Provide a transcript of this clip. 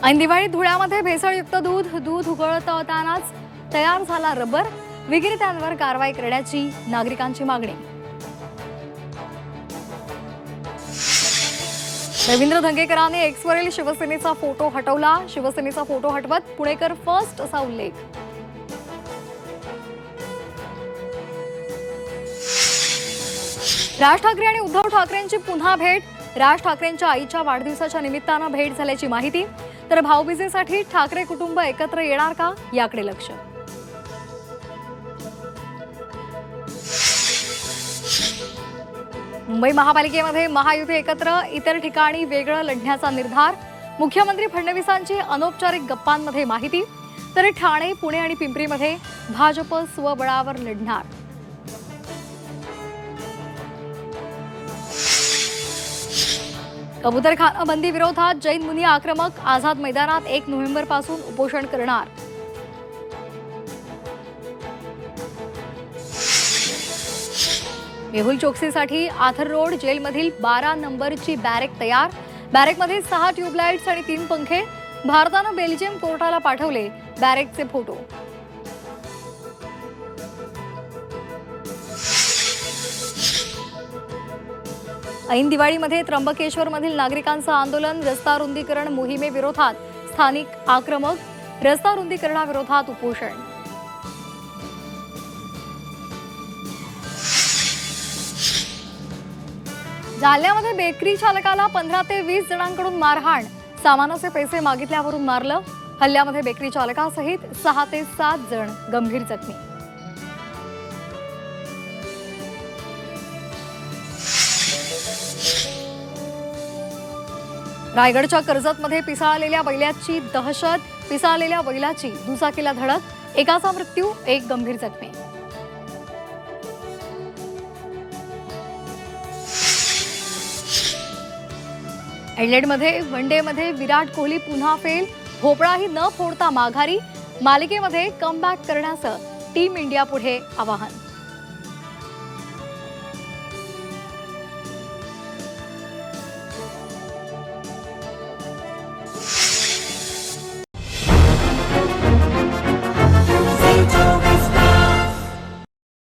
ऐन दिवाळीत धुळ्यामध्ये भेसळयुक्त दूध उकळतानाच तयार झाला रबर, विक्रेत्यांवर कारवाई करण्याची नागरिकांची मागणी। रवींद्र धंगेकरांनी एक्सवरील शिवसेनेचा फोटो हटवला। शिवसेनेचा फोटो हटवत पुणेकर फर्स्ट असा उल्लेख। राज ठाकरे आणि उद्धव ठाकरेंची पुन्हा भेट। राज ठाकरेंच्या आईच्या वाढदिवसाच्या निमित्तानं भेट झाल्याची माहिती। तर भाऊबीजेसाठी ठाकरे कुटुंब एकत्र येणार का याकडे लक्ष। मुंबई महापालिकेमध्ये महायुती एकत्र, इतर ठिकाणी वेगळं लढण्याचा निर्धार। मुख्यमंत्री फडणवीसांची अनौपचारिक गप्पांमध्ये माहिती। तर ठाणे, पुणे आणि पिंपरीमध्ये भाजप स्वबळावर लढणार। कबूतरखाना बंदी विरोधात जैन मुनी आक्रमक, आझाद मैदानात 1 नोव्हेंबरपासून उपोषण करणार। मेहुल चोक्सीसाठी आथर रोड जेलमधील 12 नंबरची बॅरेक तयार। बॅरेकमध्ये 6 ट्यूबलाइट्स आणि 3 पंखे। भारतानं बेल्जियम कोर्टाला पाठवले बॅरेकचे फोटो। ऐन दिवाळीमध्ये त्र्यंबकेश्वरमधील नागरिकांचं आंदोलन, रस्ता रुंदीकरण मोहिमेविरोधात स्थानिक आक्रमक, रस्ता रुंदीकरणाविरोधात उपोषण। जालन्यामध्ये बेकरी चालकाला 15 ते 20 जणांकडून मारहाण, सामानाचे पैसे मागितल्यावरून मारलं। हल्ल्यामध्ये बेकरी चालकासहित 6 ते 7 जण गंभीर जखमी। रायगडच्या कर्जतमध्ये पिसाळलेल्या बैलाची दहशत, पिसाळलेल्या बैलाची दुचाकीला धडक, एकाचा मृत्यू, 1 गंभीर जखमी। ॲडिलेडमध्ये वनडेमध्ये विराट कोहली पुन्हा फेल, भोपळाही न फोडता माघारी। मालिकेमध्ये कमबॅक करण्याचं टीम इंडिया पुढे आवाहन।